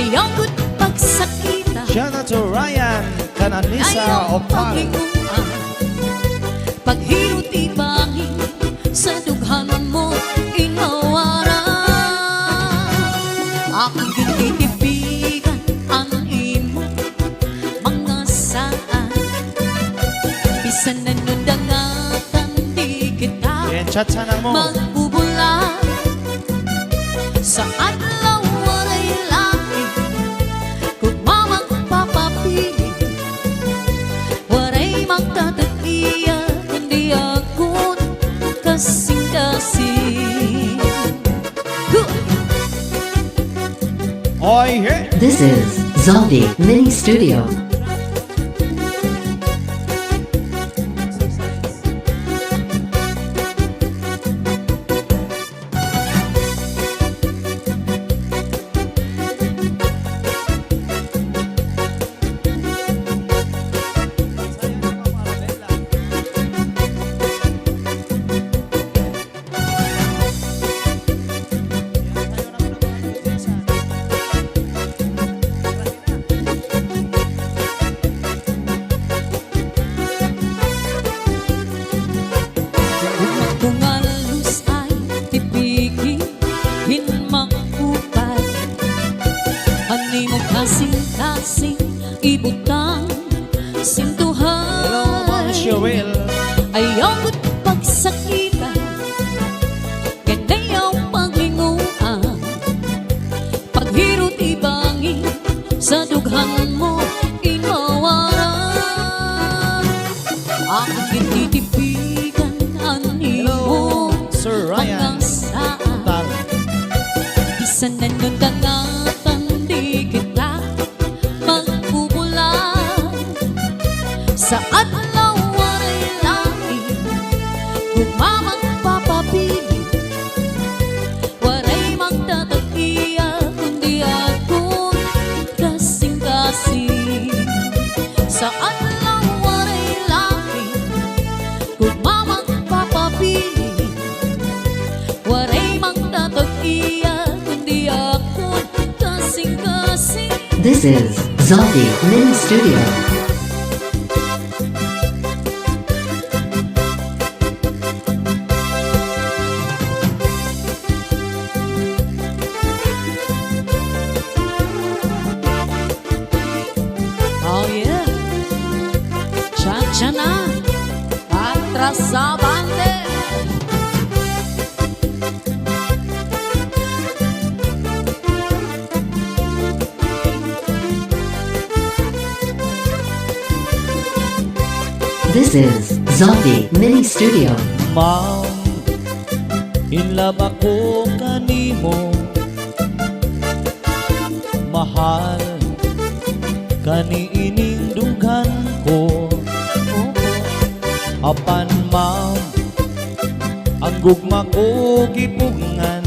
ayaw ko't pagsakita. Shout out to Ryan Cananisa Opal. Paghirot ibangin sa dughan mo inawara. Akong ginitipigan ang imo mga saan. Bisan na nudangatan di kita Chat sana mo. magbubulan. Sa adlaw walay langit kung mamang papapili. Waray magtatag-iya kundi akong kasing-kasing. Oy, hey. This is Zaldi Mini Studio. Kung alus ay tipigin hinmakupad. Ani mo kasing-kasing ibutang sintuhan. Cheryl. Ayaw ko't pagsakita, ganyaw paglinguan. Paghirot ibangin sa dughan mo inawara. Akong ginitipigan ang imo Sir Ryan mga saan. Opal. Bisan na nudangatan di kita magbubulan. Sa adlaw waray langit kung mamang papapili. Waray magtatag-iya kundi akong kasing-kasing. Sa adlaw waray langit kung mamang papapili. Waray magtatag-iya kundi akong kasing-kasing. This is Zaldi Mini Studio. Oh yeah, cha-cha na, atras sa bande. This is Zaldi Mini Studio. Ma'am, in love ako kanimo. Mahal kaniining dughan ko. Apan ma'am, ang gugma ko gipugngan.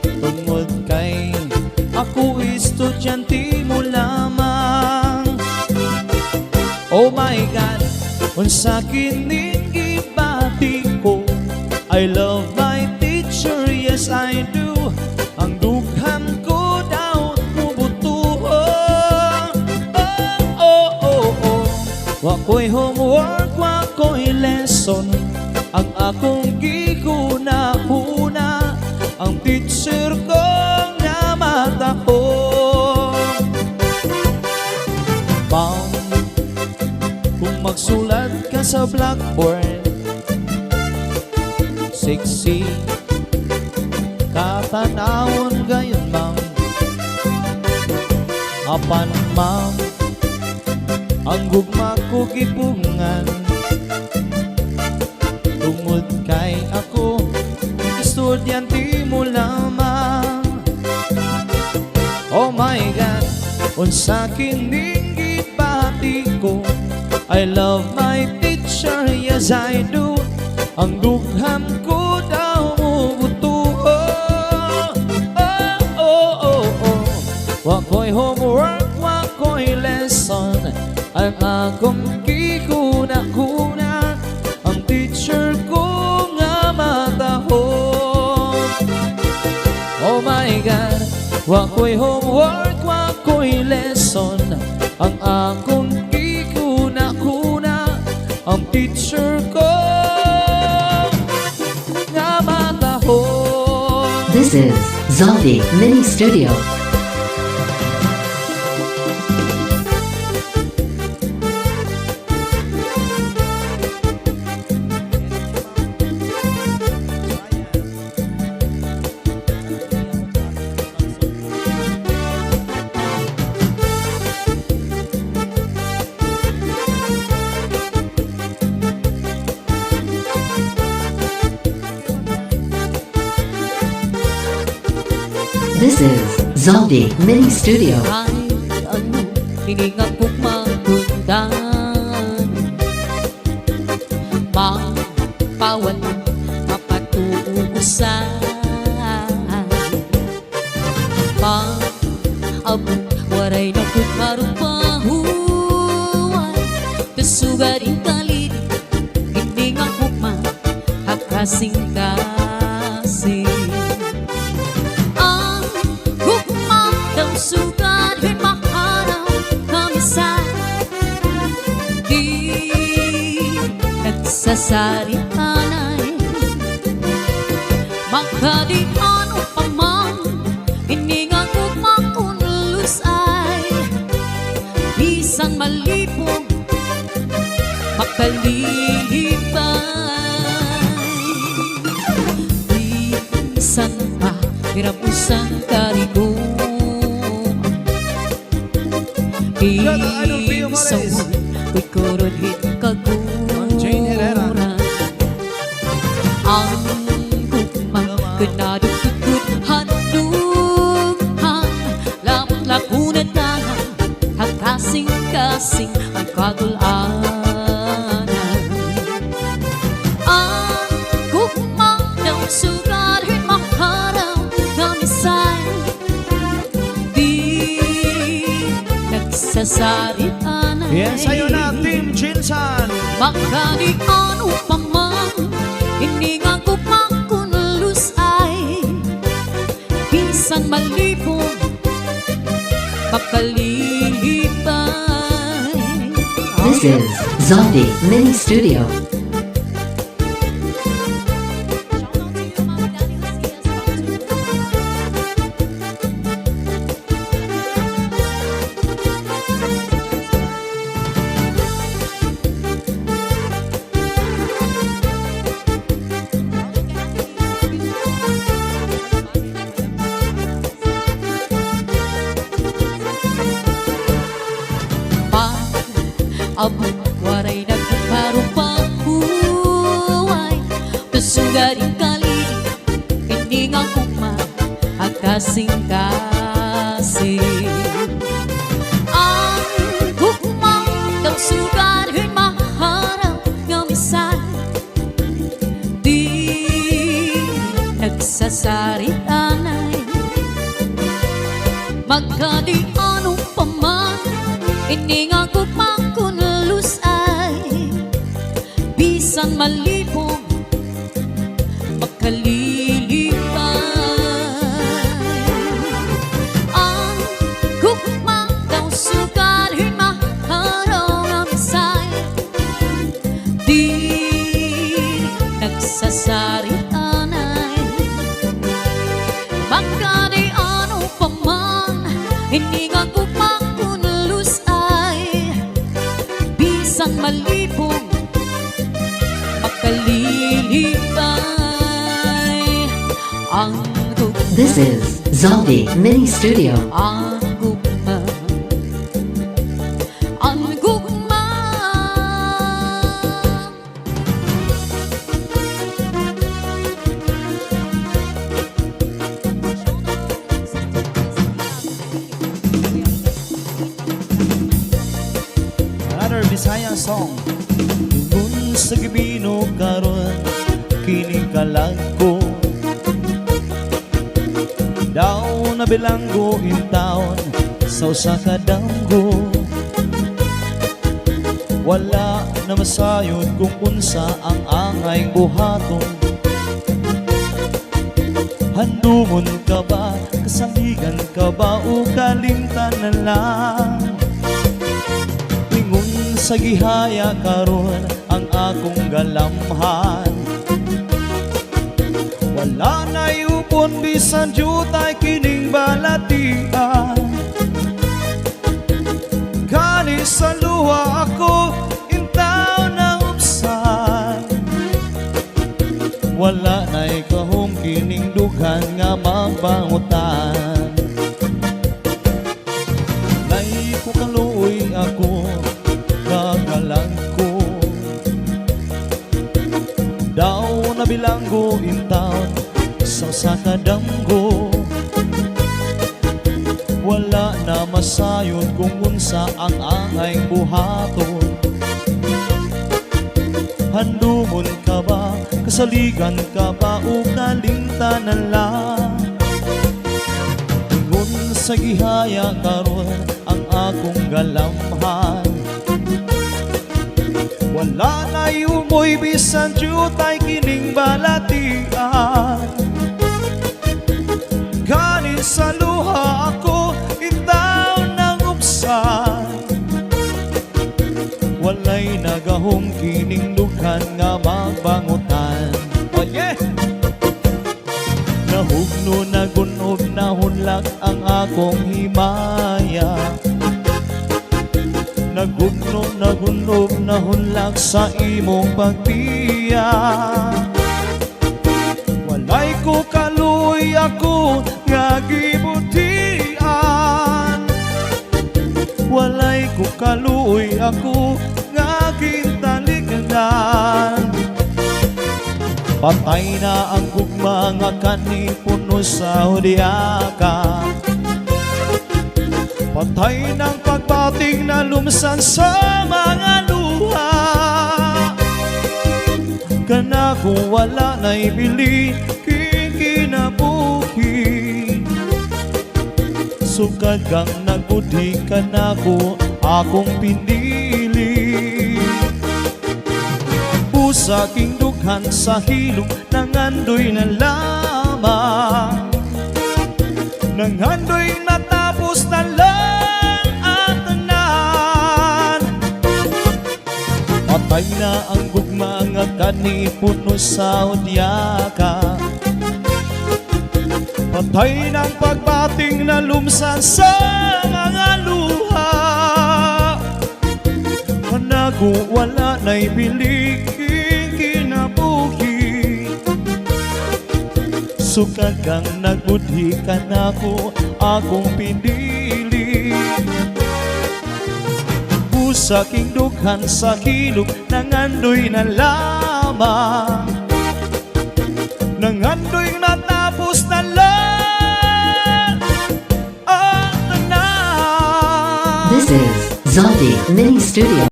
Tungod kay ako estudyante mo lamang. Oh my God, unsa kining gibati ko. I love my teacher, yes I do. Ang dughan ko daw mubutuhon. Oh, oh, oh, oh. Wako'y homework, wako'y lesson. Ang akong gihuna-huna, ang teacher ko nga mata ko. Ma'am, kung magsulat ka sa blackboard, sexy katanawon gayon ma'am. Apan ma'am, ang gugma ko gipungan. Tungod kay ako estudyante mo lamang. Oh my God, unsa kining gibati ko. I love my teacher, yes I do. Ang dugham ko daw mubutuhon. Oh, oh, oh, oh. Wako'y homework, wako'y lesson. Ang akong gihuna-huna, ang teacher ko nga matahon. Oh my God, Wako'y homework, wako'y lesson. Ang akong ikuna-kuna, ang teacher ko nga matahon. This is Zaldi Mini Studio. This is Zaldi Mini Studio. Kahit ano, hininga ko'y magundan. Mapawalan, mapatuusan. Maabot, waray na ko'y marupahuan. Kasugaring kalit, hininga ko'y mahakasing-kasing. Sugat ay maharaw kami sa di nagsasaritanay. Magkadi ano pa man hininga ko makunlus ay isang malipong makalipay. Isan pa pirapusan karigo Isang ko'y kurunhit Jane Herrera. kaguran. Ang gugmang kanadugtugtug handughan. Lapunan na ang kasing-kasing ang kagulanan. Ang gugmang daw sugarin maharaw na misay. Sasaritanay. Yan sa'yo na, Team Jinsan. Magkani ano pa man hininga ko makunlus ay bisan malibong makalilipay. This is Zaldi Mini Studio. Abot waray na kaparupahuay. Kasugaring kalit hininga ko mahakasing-kasing. Ang hukmang daw sugarin maharaw nga misal. Di nagsasaritanay. Magkadi ano pa man hininga ko makunlus ay bisan malibong makalilipay. Ang gugmang daw sugarin maharaw nga misay. Di nagsasaritanay. Magkadi ano pa man hininga ko makunlus ay bisan malibong makalilipay. Ang This is Zaldi Mini Studio. ang gugma, ang gugma. Another Bisaya song. Tungkol sa gibino karon kining kalagko. Daw na bilanggo in town sa usa ka danggo. Wala na masayod kung unsa ang angay buhaton. Handumon ka ba Kasaligan ka ba o kalimtan na lang? Ingon sa gihaya karon ang akong galamhan. Wala na upon bisan jutay kining balatian. Kani sa luha ako intaw na upsan. Wala na ikahong kining dughan nga mabangutan. Nay ko kaluoy ako gagalang ko. Daw na bilanggo intaw sa kadanggo. Wala na masayon kung unsa ang angay buhaton. Handumon ka ba, kasaligan ka ba o kalimtan na lang? Ingon sa gihaya karon ang akong galamhan. Wala na umoy bisan jutay kining balatian. Ganin sa luha ako itaw ng upsan. Walay nagahong kining dughan nga magbangutan. Oh yeah! Nahugno nagunob na hunlak ang akong himaya. Nagugno nagunob na hunlak sa imong pagtiya. Walay ko kaluy ako nga gibutian. Walay ko kaluoy ako nga gintalikanan. Patay na ang gugma nga kani puno sa hudyaka. Patay ng pagbating na lumsan sa mga luha. Kana ko wala na'y bili kinabuhi. Sukad kang nagbudhi ka na ko akong pinili. Pusa king dughan sa hilong nangandoy na lamang. Nangandoy natapos na lang ang tanan. Patay na ang gugma nga kani puno sa udyaka. Patay ng pagbating na lumsan sa mga luha. Hanago wala na'y bilig kinabuhi. Sukad kang nagbudhi ka na ko akong pinili. Pusa king dughan sa hilog nangandoy na lamang. Nangandoy natapos na lang ang tanan. This is Zaldi Mini Studio.